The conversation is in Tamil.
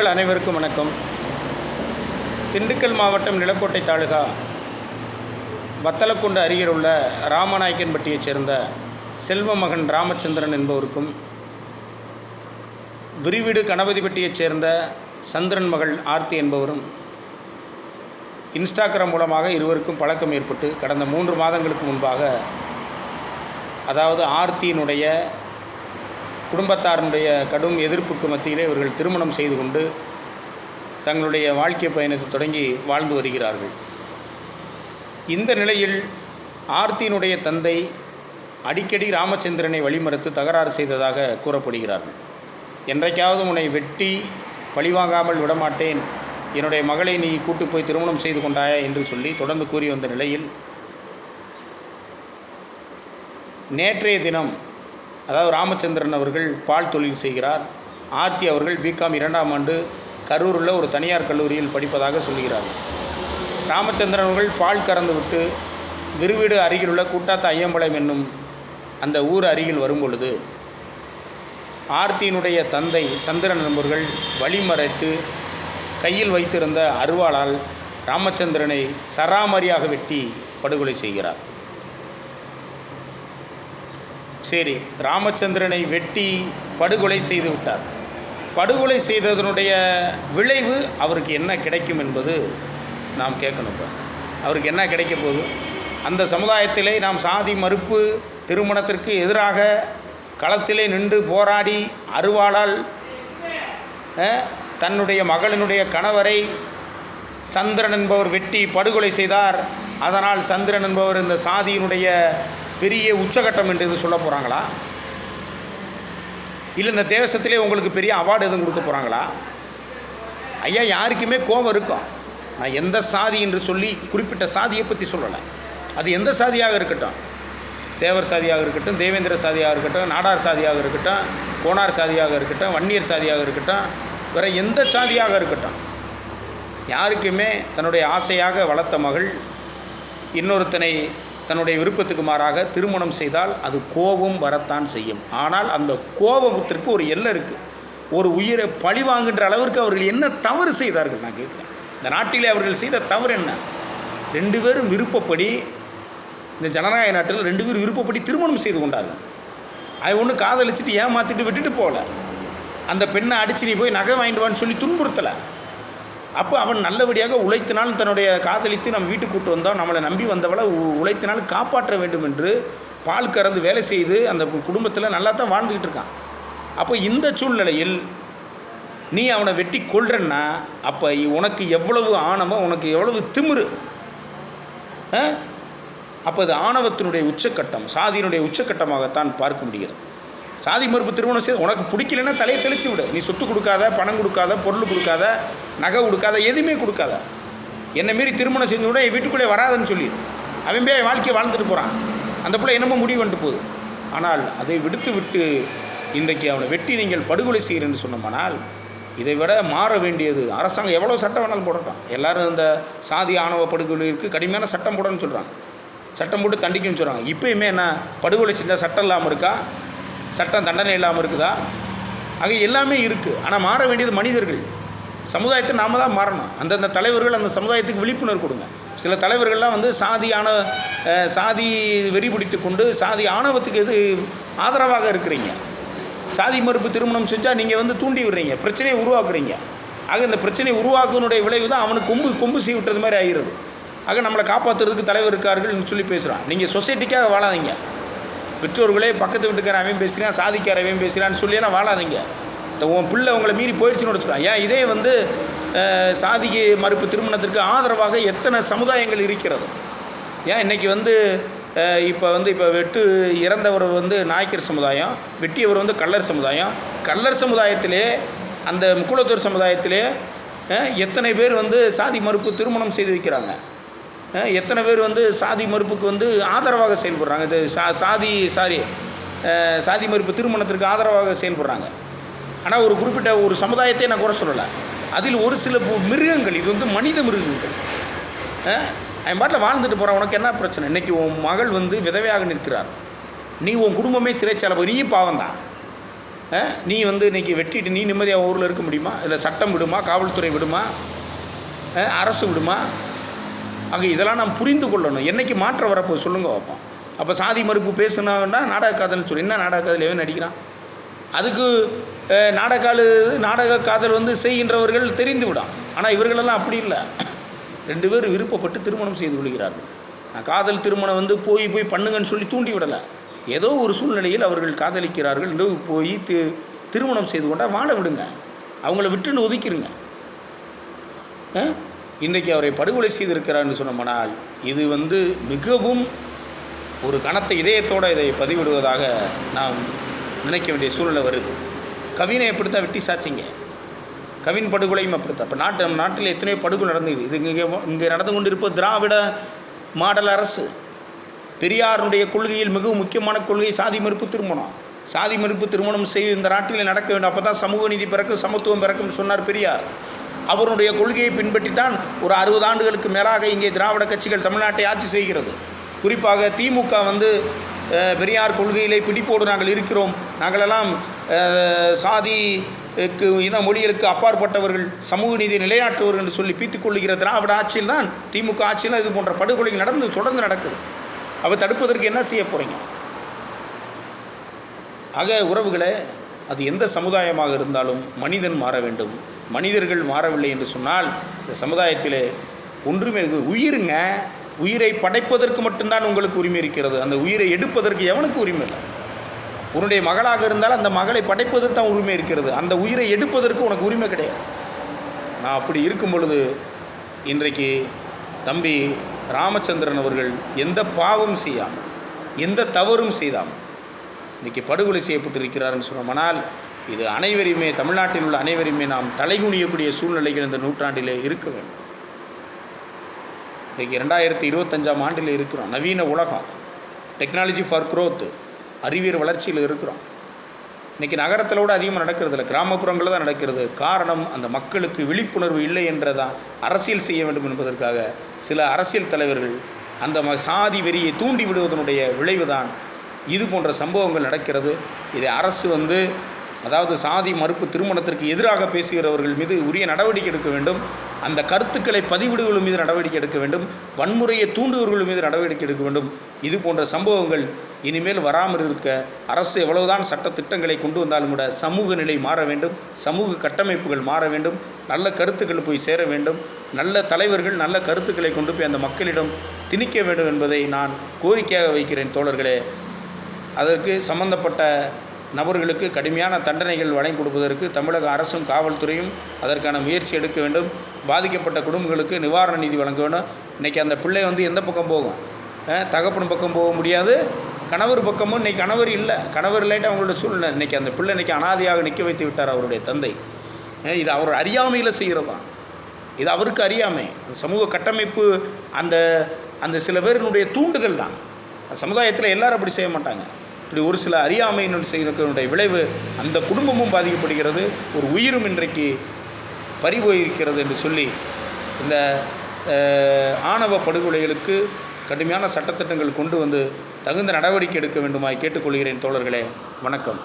உறவுகள் அனைவருக்கும் வணக்கம். திண்டுக்கல் மாவட்டம் நிலக்கோட்டை தாலுகா வத்தலக்குண்டு அருகில் உள்ள ராமநாயக்கன்பட்டியைச் சேர்ந்த செல்வமகன் ராமச்சந்திரன் என்பவருக்கும், விரிவீடு கணபதிப்பட்டியைச் சேர்ந்த சந்திரன் மகள் ஆர்த்தி என்பவரும் இன்ஸ்டாகிராம் மூலமாக இருவருக்கும் பழக்கம் ஏற்பட்டு கடந்த 3 மாதங்களுக்கு முன்பாக, அதாவது ஆர்த்தியினுடைய குடும்பத்தாரனுடைய கடும் எதிர்ப்புக்கு மத்தியிலே இவர்கள் திருமணம் செய்து கொண்டு தங்களுடைய வாழ்க்கை பயணத்தை தொடங்கி வாழ்ந்து வருகிறார்கள். இந்த நிலையில் ஆர்த்தியினுடைய தந்தை அடிக்கடி ராமச்சந்திரனை வழிமறுத்து தகராறு செய்ததாக கூறப்படுகிறார்கள். என்றைக்காவது உன்னை வெட்டி பழிவாங்காமல் விடமாட்டேன், என்னுடைய மகளை நீ கூட்டு போய் திருமணம் செய்து கொண்டாயா என்று சொல்லி தொடர்ந்து கூறி வந்த நிலையில், நேற்றைய தினம், அதாவது ராமச்சந்திரன் அவர்கள் பால் தொழில் செய்கிறார், ஆர்த்தி அவர்கள் பிகாம் 2ஆம் ஆண்டு கரூரில் ஒரு தனியார் கல்லூரியில் படிப்பதாக சொல்கிறார். ராமச்சந்திரன் அவர்கள் பால் கறந்து விட்டு விரிவீடு அருகிலுள்ள கூட்டாத்த ஐயம்பாளையம் என்னும் அந்த ஊர் அருகில் வரும்பொழுது, ஆர்த்தியினுடைய தந்தை சந்திரன் என்பவர்கள் வழிமறைத்து கையில் வைத்திருந்த அருவாளால் ராமச்சந்திரனை சராமரியாக வெட்டி படுகொலை செய்கிறார். சரி, ராமச்சந்திரனை வெட்டி படுகொலை செய்து விட்டார். படுகொலை செய்ததனுடைய விளைவு அவருக்கு என்ன கிடைக்கும் என்பது நாம் கேட்கணும். அவருக்கு என்ன கிடைக்க போகுது? அந்த சமுதாயத்திலே நாம் சாதி மறுப்பு திருமணத்திற்கு எதிராக களத்திலே நின்று போராடி அருவாளால் தன்னுடைய மகளினுடைய கணவரை சந்திரன் என்பவர் வெட்டி படுகொலை செய்தார். அதனால் சந்திரன் என்பவர் இந்த சாதியினுடைய பெரிய உச்சகட்டம் என்று இது சொல்ல போகிறாங்களா? இல்லை இந்த தேசத்திலே உங்களுக்கு பெரிய அவார்டு எதுவும் கொடுக்க போகிறாங்களா? ஐயா, யாருக்குமே கோபம் இருக்கும். நான் எந்த சாதி என்று சொல்லி குறிப்பிட்ட சாதியை பற்றி சொல்லலை. அது எந்த சாதியாக இருக்கட்டும், தேவர் சாதியாக இருக்கட்டும், தேவேந்திர சாதியாக இருக்கட்டும், நாடார் சாதியாக இருக்கட்டும், கோனார் சாதியாக இருக்கட்டும், வன்னியர் சாதியாக இருக்கட்டும், வேறு எந்த சாதியாக இருக்கட்டும், யாருக்குமே தன்னுடைய ஆசையாக வளர்த்த மகள் இன்னொருத்தனை தன்னுடைய விருப்பத்துக்கு மாறாக திருமணம் செய்தால் அது கோபம் வரத்தான் செய்யும். ஆனால் அந்த கோபத்திற்கு ஒரு எல்லை இருக்குது. ஒரு உயிரை பழி வாங்குகின்ற அளவிற்கு அவர்கள் என்ன தவறு செய்தார்கள்? நான் கேட்குறேன், இந்த நாட்டிலே அவர்கள் செய்த தவறு என்ன? 2 பேரும் விருப்பப்படி, இந்த ஜனநாயக நாட்டில் 2 பேரும் விருப்பப்படி திருமணம் செய்து கொண்டார்கள். அது ஒன்று காதலிச்சுட்டு ஏமாற்றிட்டு விட்டுட்டு போகல. அந்த பெண்ணை அடித்து நீ போய் நகை வாங்கிட்டு வான்னு சொல்லி துன்புறுத்தலை. அப்போ அவன் நல்லபடியாக உழைத்தினால் தன்னுடைய காதலித்து நம்ம வீட்டுக்கு கூட்டு வந்தோம், நம்மளை நம்பி வந்தவளை உழைத்தினால் காப்பாற்ற வேண்டும் என்று பால் கறந்து வேலை செய்து அந்த குடும்பத்தில் நல்லா தான் வாழ்ந்துக்கிட்டு இருக்கான். அப்போ இந்த சூழ்நிலையில் நீ அவனை வெட்டி கொள்றன்னா அப்போ உனக்கு எவ்வளவு ஆணவம், உனக்கு எவ்வளவு திமிரு. அப்போ அது ஆணவத்தினுடைய உச்சக்கட்டம், சாதியினுடைய உச்சக்கட்டமாகத்தான் பார்க்க முடிகிறது. சாதி மறுப்பு திருமணம் செய்து உனக்கு பிடிக்கலன்னா தலையை தெளிச்சு விடு. நீ சொத்து கொடுக்காத, பணம் கொடுக்காத, பொருள் கொடுக்காத, நகை கொடுக்காத, எதுவுமே கொடுக்காத. என்னை மீறி திருமணம் செஞ்சு விட என் வீட்டுக்குள்ளே வராதுன்னு சொல்லி அவன் போய் வாழ்க்கையை வாழ்ந்துட்டு போகிறான். அந்த பிள்ளை என்னமோ முடிவு வந்துட்டு போகுது. ஆனால் அதை விடுத்து விட்டு இன்றைக்கு அவனை வெட்டி நீங்கள் படுகொலை செய்கிறேன்னு சொன்னோம்னால் இதை விட மாற வேண்டியது அரசாங்கம். எவ்வளோ சட்டம் வேணாலும் போடட்டும். எல்லோரும் இந்த சாதி ஆணவ படுகொலைக்கு கடுமையான சட்டம் போடணும்னு சொல்கிறாங்க. சட்டம் போட்டு தண்டிக்கணும்னு சொல்கிறாங்க. இப்போயுமே என்ன படுகொலை செஞ்சால் சட்டம் இல்லாமல் இருக்கா? சட்டம் தண்டனை இல்லாமல் இருக்குதா? ஆக எல்லாமே இருக்குது. ஆனால் மாற வேண்டியது மனிதர்கள். சமுதாயத்தை நாம் தான் மாறணும். அந்தந்த தலைவர்கள் அந்த சமுதாயத்துக்கு விழிப்புணர்வு கொடுங்க. சில தலைவர்கள்லாம் சாதி வெறி பிடித்து கொண்டு சாதி ஆணவத்துக்கு எது ஆதரவாக இருக்கிறீங்க. சாதி மறுப்பு திருமணம் செஞ்சால் நீங்கள் தூண்டி விடுறீங்க, பிரச்சனையை உருவாக்குறீங்க. ஆக இந்த பிரச்சனையை உருவாக்குனுடைய விளைவு தான் அவனுக்கு கொம்பு சீ விட்டது மாதிரி ஆகிறது. ஆக நம்மளை காப்பாற்றுறதுக்கு தலைவர் இருக்கார்கள்னு சொல்லி பேசுகிறான். நீங்கள் சொசைட்டிக்காக வாழாதீங்க. பெற்றோர்களே பக்கத்து வீட்டுக்காரன் பேசுகிறான், சாதிக்காரன் பேசுகிறான்னு சொல்லியெல்லாம் வாழாதீங்க. உன் பிள்ளை உங்களை மீறி போயிடுச்சுன்னு வச்சுக்கலாம். ஏன் இதே சாதி மறுப்பு திருமணத்திற்கு ஆதரவாக எத்தனை சமுதாயங்கள் இருக்கிறது? ஏன் இன்றைக்கி இப்போ வெட்டு இறந்தவர் நாயக்கர் சமுதாயம், வெட்டியவர் கள்ளர் சமுதாயம். கள்ளர் சமுதாயத்திலே அந்த முக்குளத்தூர் சமுதாயத்திலே எத்தனை பேர் சாதி மறுப்பு திருமணம் செய்து வைக்கிறாங்க? எத்தனை பேர் சாதி மறுப்புக்கு ஆதரவாக செயல்படுறாங்க? இது சாதி மறுப்பு திருமணத்திற்கு ஆதரவாக செயல்படுறாங்க. ஆனால் ஒரு குறிப்பிட்ட ஒரு சமுதாயத்தை நான் குறை சொல்லலை. அதில் ஒரு சில மிருகங்கள், இது மனித மிருகங்கள். அவன் பாட்டில் வாழ்ந்துட்டு போகிறான். உனக்கு என்ன பிரச்சனை? இன்றைக்கி உன் மகள் விதவையாக நிற்கிறார். நீ உன் குடும்பமே சிறைச்சாலை போய் நீயும் பாவம் தான். நீ வந்து இன்றைக்கி வெட்டிட்டு நீ நிம்மதியாக ஊரில் இருக்க முடியுமா? இல்லை சட்டம் விடுமா? காவல்துறை விடுமா? அரசு விடுமா? ஆக இதெல்லாம் நாம் புரிந்து கொள்ளணும். என்றைக்கு மாற்றம் வரப்போ சொல்லுங்க பார்ப்போம். அப்போ சாதி மறுப்பு பேசுனாங்கன்னா நாடக காதல்னு சொல்லி என்ன நாடக காதல் எவன் நடிக்கிறான்? அதுக்கு நாடக காதல் வந்து செய்கின்றவர்கள் தெரிந்து விடும். ஆனால் இவர்களெல்லாம் அப்படி இல்லை. 2 பேர் விருப்பப்பட்டு திருமணம் செய்து கொள்கிறார்கள். நான் காதல் திருமணம் வந்து போய் பண்ணுங்கன்னு சொல்லி தூண்டி விடலை. ஏதோ ஒரு சூழ்நிலையில் அவர்கள் காதலிக்கிறார்கள். போய் திருமணம் செய்து கொண்டால் வாழ விடுங்க. அவங்கள விட்டுன்னு ஒதுக்கிடுங்க. இன்றைக்கு அவரை படுகொலை செய்திருக்கிறார்னு சொன்னோம்னால் இது வந்து மிகவும் ஒரு கனத்த இதயத்தோடு இதை பதிவிடுவதாக நாம் நினைக்க வேண்டிய சூழ்நிலை வருது. கவினை எப்படித்தான் வெட்டி சாச்சிங்க, கவின் படுகொலையும் அப்படித்தான். இப்போ நம்ம நாட்டில் எத்தனையோ படுகொலை நடந்தது. இது இங்கே நடந்து கொண்டிருப்பது திராவிட மாடல் அரசு. பெரியாருடைய கொள்கையில் மிகவும் முக்கியமான கொள்கை சாதி மறுப்பு திருமணம். சாதி மறுப்பு திருமணம் செய்ய இந்த நாட்டில் நடக்க வேண்டும். அப்போ தான் சமூக நீதி பிறக்கும், சமத்துவம் பிறக்கும்னு சொன்னார் பெரியார். அவருடைய கொள்கையை பின்பற்றித்தான் ஒரு 60 ஆண்டுகளுக்கு மேலாக இங்கே திராவிட கட்சிகள் தமிழ்நாட்டை ஆட்சி செய்கிறது. குறிப்பாக திமுக வந்து பெரியார் கொள்கையிலே பிடிப்போடு நாங்கள் இருக்கிறோம், நாங்களெல்லாம் சாதிக்கு இன மொழிகளுக்கு அப்பாற்பட்டவர்கள், சமூக நீதியை நிலைநாட்டுவர்கள் என்று சொல்லி பீத்துக் கொள்ளுகிற திராவிட ஆட்சியில் தான், திமுக ஆட்சியில் இது போன்ற படுகொலைகள் தொடர்ந்து நடக்குது. அவ தடுப்பதற்கு என்ன செய்ய போகிறீங்க? ஆக உறவுகளே, அது எந்த சமுதாயமாக இருந்தாலும் மனிதன் மாற வேண்டும். மனிதர்கள் மாறவில்லை என்று சொன்னால் இந்த சமுதாயத்தில் ஒன்றுமே உயிருங்க. உயிரை படைப்பதற்கு மட்டும்தான் உங்களுக்கு உரிமை இருக்கிறது. அந்த உயிரை எடுப்பதற்கு எவனுக்கு உரிமை இல்லை. உன்னுடைய மகளாக இருந்தால் அந்த மகளை படைப்பதற்கு தான் உரிமை இருக்கிறது. அந்த உயிரை எடுப்பதற்கு உனக்கு உரிமை கிடையாது. நான் அப்படி இருக்கும் பொழுது இன்றைக்கு தம்பி ராமச்சந்திரன் அவர்கள் எந்த பாவம் செய்யாமல், எந்த தவறும் செய்யாமல் இன்றைக்கி படுகொலை செய்யப்பட்டிருக்கிறார்னு சொன்னோம்னால் இது அனைவரையுமே, தமிழ்நாட்டில் உள்ள அனைவரையுமே நாம் தலைகுனியக்கூடிய சூழ்நிலைகள் இந்த நூற்றாண்டிலே இருக்க வேண்டும். இன்றைக்கி 2025ஆம் ஆண்டில் இருக்கிறோம். நவீன உலகம், டெக்னாலஜி ஃபார் க்ரோத், அறிவியல் வளர்ச்சியில் இருக்கிறோம். இன்றைக்கி நகரத்தில் கூட அதிகமாக நடக்கிறது இல்லை, கிராமப்புறங்களில் தான் நடக்கிறது. காரணம், அந்த மக்களுக்கு விழிப்புணர்வு இல்லை என்றதான். அரசியல் செய்ய வேண்டும் என்பதற்காக சில அரசியல் தலைவர்கள் அந்த சாதி வெறியை தூண்டி விடுவதனுடைய விளைவு தான் இது போன்ற சம்பவங்கள் நடக்கிறது. இதை அரசு வந்து, அதாவது சாதி மறுப்பு திருமணத்திற்கு எதிராக பேசுகிறவர்கள் மீது உரிய நடவடிக்கை எடுக்க வேண்டும். அந்த கருத்துக்களை பதிவிடுவர்கள் மீது நடவடிக்கை எடுக்க வேண்டும். வன்முறையை தூண்டுவர்கள் மீது நடவடிக்கை எடுக்க வேண்டும். இது போன்ற சம்பவங்கள் இனிமேல் வராமல் இருக்க அரசு எவ்வளவுதான் சட்டத்திட்டங்களை கொண்டு வந்தாலும் கூட சமூக நிலை மாற வேண்டும், சமூக கட்டமைப்புகள் மாற வேண்டும், நல்ல கருத்துக்கள் போய் சேர வேண்டும், நல்ல தலைவர்கள் நல்ல கருத்துக்களை கொண்டு போய் அந்த மக்களிடம் திணிக்க வேண்டும் என்பதை நான் கோரிக்கையாக வைக்கிறேன் தோழர்களே. அதற்கு சம்பந்தப்பட்ட நபர்களுக்கு கடுமையான தண்டனைகள் வழங்கி கொடுப்பதற்கு தமிழக அரசும் காவல்துறையும் அதற்கான முயற்சி எடுக்க வேண்டும். பாதிக்கப்பட்ட குடும்பங்களுக்கு நிவாரண நிதி வழங்க வேண்டும். இன்றைக்கி அந்த பிள்ளை வந்து எந்த பக்கம் போகும்? தகப்பன் பக்கம் போக முடியாது, கணவர் பக்கமும் இன்றைக்கி கணவர் இல்லை, கணவர் இல்லாட்டி அவங்களோட சூழ்நிலை. இன்றைக்கி அந்த பிள்ளை இன்றைக்கி அனாதையாக நிற்க வைத்து விட்டார் அவருடைய தந்தை. இது அவர் அறியாமையில் செய்கிறதான். இது அவருக்கு அறியாமை. சமூக கட்டமைப்பு அந்த அந்த சில பேரினுடைய தூண்டுதல் தான். சமுதாயத்தில் எல்லோரும் அப்படி செய்ய மாட்டாங்க. இப்படி ஒரு சில அறியாமையினுடைய செய்கிறனுடைய விளைவு அந்த குடும்பமும் பாதிக்கப்படுகிறது, ஒரு உயிரும் இன்றைக்கு பறிபோயிருக்கிறது என்று சொல்லி இந்த ஆணவ படுகொலைகளுக்கு கடுமையான சட்டத்திட்டங்கள் கொண்டு வந்து தகுந்த நடவடிக்கை எடுக்க வேண்டுமாய் கேட்டுக்கொள்கிறேன் தோழர்களே. வணக்கம்.